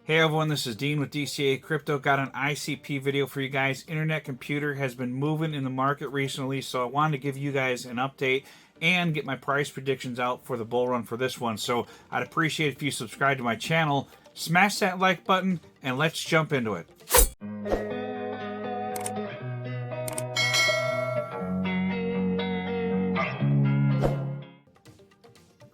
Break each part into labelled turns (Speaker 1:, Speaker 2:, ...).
Speaker 1: Hey everyone, this is Dean with DCA Crypto. Got an ICP video for you guys. Internet computer has been moving in the market recently, so I wanted to give you guys an update and get my price predictions out for the bull run for this one. So I'd appreciate if you subscribe to my channel, smash that like button, and let's jump into it.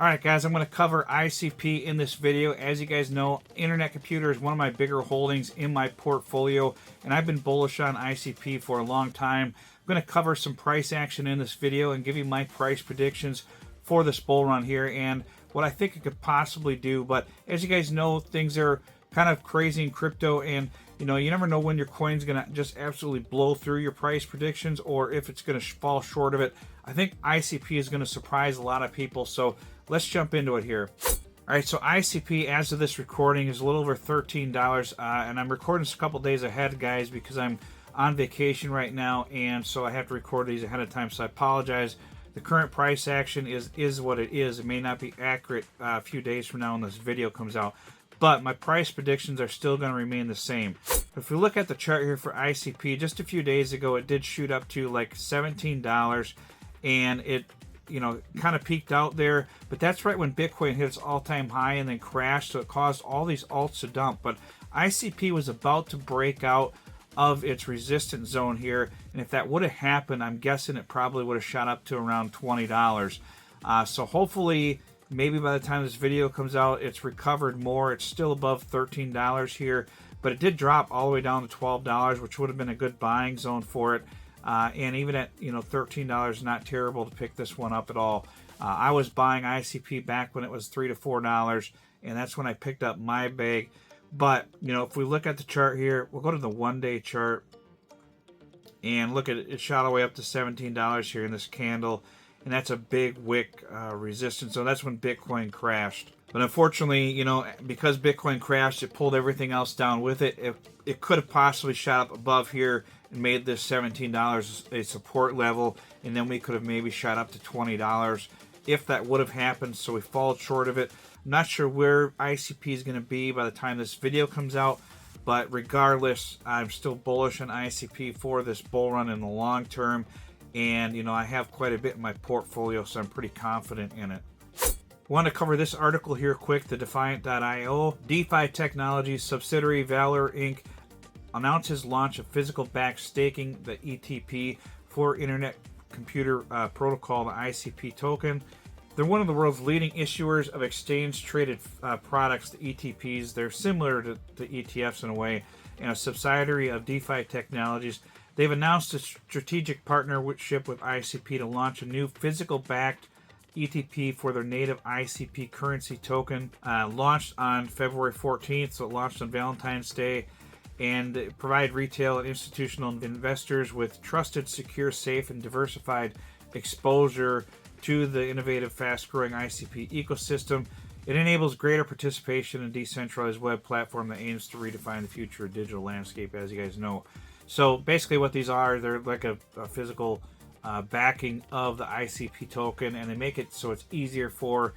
Speaker 1: Alright guys, I'm going to cover ICP in this video. As you guys know, Internet Computer is one of my bigger holdings in my portfolio, and I've been bullish on ICP for a long time. I'm going to cover some price action in this video and give you my price predictions for this bull run here and what I think it could possibly do. But as you guys know, things are kind of crazy in crypto, and you never know when your coin's going to just absolutely blow through your price predictions or if it's going to fall short of it. I think ICP is going to surprise a lot of people, so let's jump into it here. All right, so ICP, as of this recording, is a little over $13, and I'm recording this a couple days ahead, guys, because I'm on vacation right now, and so I have to record these ahead of time, so I apologize. The current price action is what it is. It may not be accurate a few days from now when this video comes out, but my price predictions are still going to remain the same. If we look at the chart here for ICP, just a few days ago, it did shoot up to like $17, and it kind of peaked out there, but that's right when Bitcoin hit its all-time high and then crashed, so it caused all these alts to dump. But ICP was about to break out of its resistance zone here, and if that would have happened, I'm guessing it probably would have shot up to around $20. So hopefully, maybe by the time this video comes out, it's recovered more. It's still above $13 here, but it did drop all the way down to $12, which would have been a good buying zone for it. And even at $13, not terrible to pick this one up at all. I was buying ICP back when it was $3 to $4, and that's when I picked up my bag. But if we look at the chart here, we'll go to the one-day chart and look at it. It shot all the way up to $17 here in this candle, and that's a big wick resistance. So that's when Bitcoin crashed. But unfortunately, because Bitcoin crashed, it pulled everything else down with it. It could have possibly shot up above here and made this $17 a support level, and then we could have maybe shot up to $20 if that would have happened. So we fall short of it. I'm not sure where ICP is going to be by the time this video comes out, but regardless, I'm still bullish on ICP for this bull run in the long term, and I have quite a bit in my portfolio, so I'm pretty confident in it. I want to cover this article here quick. The Defiant.io DeFi Technologies subsidiary Valor Inc. announces launch of physical backed staking, the ETP, for Internet Computer Protocol, the ICP token. They're one of the world's leading issuers of exchange-traded products, the ETPs. They're similar to ETFs in a way, and a subsidiary of DeFi Technologies. They've announced a strategic partnership with ICP to launch a new physical-backed ETP for their native ICP currency token. Launched on February 14th, so it launched on Valentine's Day, and provide retail and institutional investors with trusted, secure, safe, and diversified exposure to the innovative, fast-growing ICP ecosystem. It enables greater participation in a decentralized web platform that aims to redefine the future of digital landscape, as you guys know. So basically what these are, they're like a physical backing of the ICP token, and they make it so it's easier for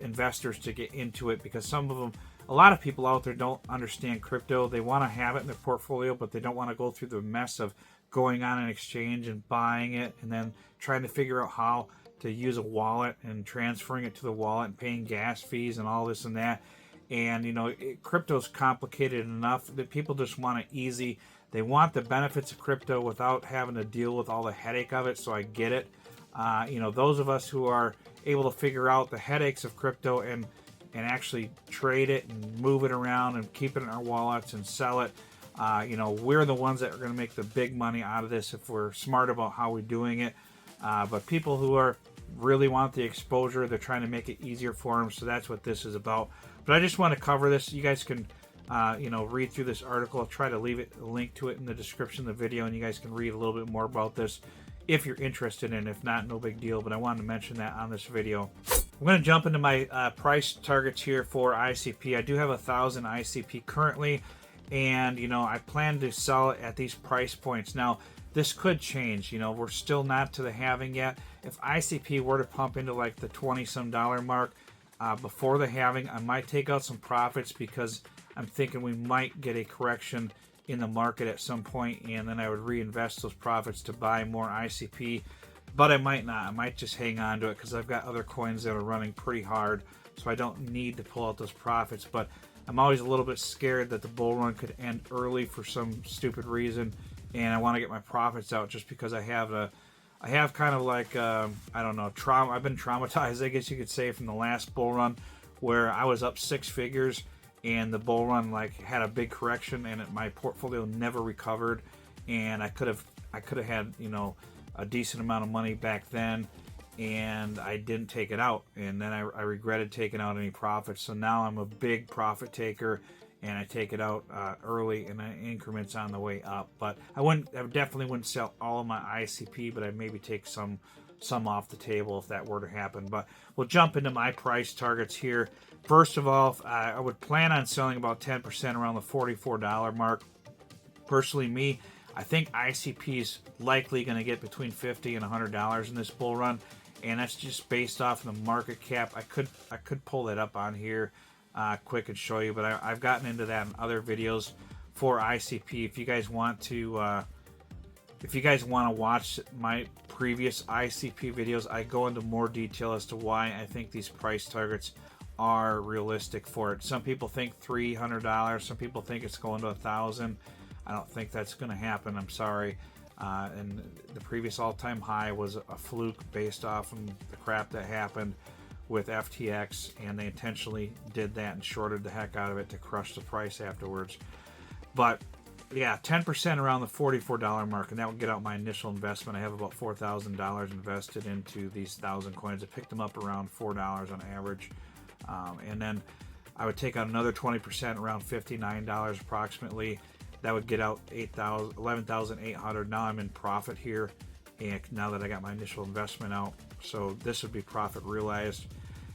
Speaker 1: investors to get into it, because some of them, a lot of people out there don't understand crypto. They want to have it in their portfolio, but they don't want to go through the mess of going on an exchange and buying it and then trying to figure out how to use a wallet and transferring it to the wallet and paying gas fees and all this and that. And crypto's complicated enough that people just want it easy. They want the benefits of crypto without having to deal with all the headache of it, so I get it. Those of us who are able to figure out the headaches of crypto and actually trade it and move it around and keep it in our wallets and sell it, we're the ones that are going to make the big money out of this if we're smart about how we're doing it. But people who really want the exposure, they're trying to make it easier for them, so that's what this is about. But I just want to cover this. You guys can read through this article. I'll try to leave a link to it in the description of the video, and you guys can read a little bit more about this if you're interested in it. If not, no big deal, but I wanted to mention that on this video. I'm going to jump into my price targets here for ICP. I do have 1,000 ICP currently, and I plan to sell it at these price points. Now, this could change. We're still not to the halving yet. If ICP were to pump into like the $20-some mark before the halving, I might take out some profits, because I'm thinking we might get a correction in the market at some point, and then I would reinvest those profits to buy more ICP. But I might not. I might just hang on to it because I've got other coins that are running pretty hard, so I don't need to pull out those profits. But I'm always a little bit scared that the bull run could end early for some stupid reason, and I want to get my profits out just because I have kind of like I don't know, trauma. I've been traumatized, I guess you could say, from the last bull run where I was up 6 figures and the bull run like had a big correction and my portfolio never recovered, and I could have had, you know, a decent amount of money back then, and I didn't take it out, and then I regretted taking out any profits. So now I'm a big profit taker, and I take it out early in increments on the way up. But I definitely wouldn't sell all of my ICP, but I'd maybe take some off the table if that were to happen. But we'll jump into my price targets here. First of all, I would plan on selling about 10% around the $44 mark. Personally, me, I think ICP is likely going to get between $50 and $100 in this bull run, and that's just based off of the market cap. I could pull that up on here quick and show you, but I've gotten into that in other videos for ICP. If you guys want to watch my previous ICP videos, I go into more detail as to why I think these price targets are realistic for it. Some people think $300. Some people think it's going to $1,000. I don't think that's going to happen. I'm sorry. And the previous all-time high was a fluke based off of the crap that happened with FTX, and they intentionally did that and shorted the heck out of it to crush the price afterwards. But yeah, 10% around the $44 mark, and that would get out my initial investment. I have about $4,000 invested into these 1,000 coins. I picked them up around $4 on average, and then I would take out another 20% around $59 approximately. That would get out $11,800. Now I'm in profit here, and now that I got my initial investment out, so this would be profit realized.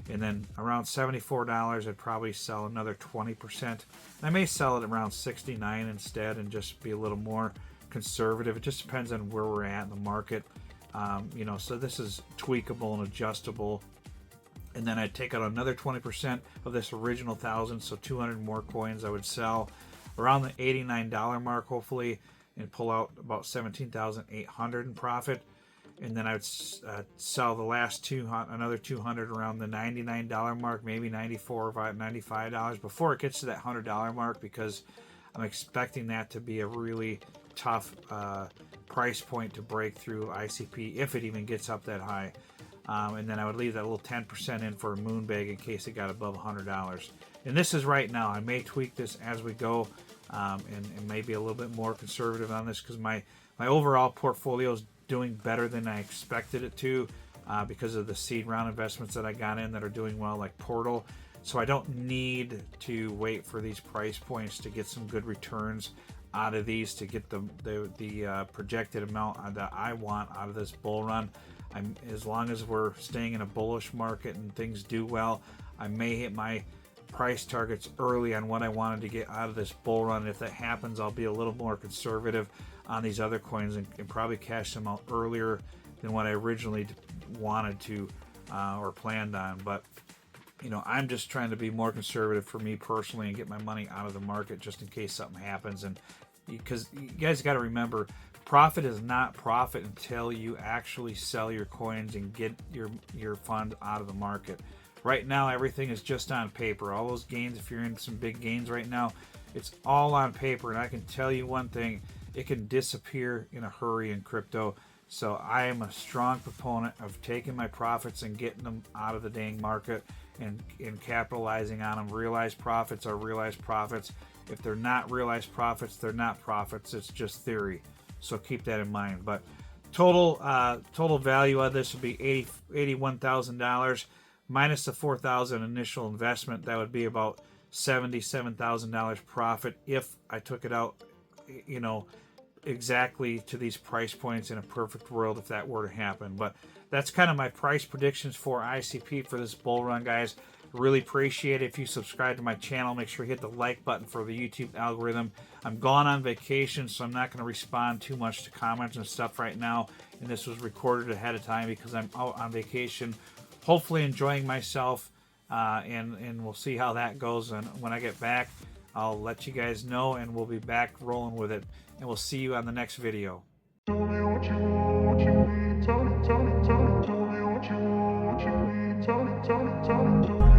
Speaker 1: And then around $74, I'd probably sell another 20%. I may sell it around $69 instead and just be a little more conservative. It just depends on where we're at in the market. You know, so this is tweakable and adjustable. And then I'd take out another 20% of this original 1,000, so 200 more coins I would sell around the $89 mark, hopefully, and pull out about $17,800 in profit. And then I would sell the last another 200 around the $99 mark, maybe $94 or $95 before it gets to that $100 mark, because I'm expecting that to be a really tough price point to break through ICP if it even gets up that high. And then I would leave that little 10% in for a moon bag in case it got above $100. And this is right now. I may tweak this as we go, and maybe a little bit more conservative on this, because my overall portfolio is doing better than I expected it to, because of the seed round investments that I got in that are doing well, like Portal. So I don't need to wait for these price points to get some good returns out of these to get the projected amount that I want out of this bull run. As long as we're staying in a bullish market and things do well, I may hit my price targets early on what I wanted to get out of this bull run. If that happens, I'll be a little more conservative on these other coins and probably cash them out earlier than what I originally wanted to or planned on. But you know, I'm just trying to be more conservative for me personally and get my money out of the market just in case something happens. And because you guys got to remember, profit is not profit until you actually sell your coins and get your fund out of the market. Right now, everything is just on paper. All those gains, if you're in some big gains right now, it's all on paper. And I can tell you one thing, it can disappear in a hurry in crypto. So I am a strong proponent of taking my profits and getting them out of the dang market and capitalizing on them. Realized profits are realized profits. If they're not realized profits, they're not profits. It's just theory. So keep that in mind. But total value of this would be $81,000 minus the $4,000 initial investment. That would be about $77,000 profit if I took it out, you know, exactly to these price points in a perfect world, if that were to happen. But that's kind of my price predictions for ICP for this bull run, guys. Really appreciate it if you subscribe to my channel. Make sure you hit the like button for the YouTube algorithm. I'm gone on vacation, so I'm not going to respond too much to comments and stuff right now. And this was recorded ahead of time because I'm out on vacation, hopefully enjoying myself, and we'll see how that goes. And when I get back, I'll let you guys know, and we'll be back rolling with it. And we'll see you on the next video.
Speaker 2: Tell me what you want, what you need. Tell me, tell me, tell me, tell me what you want, what you need. Tell me, tell me, tell me, tell me.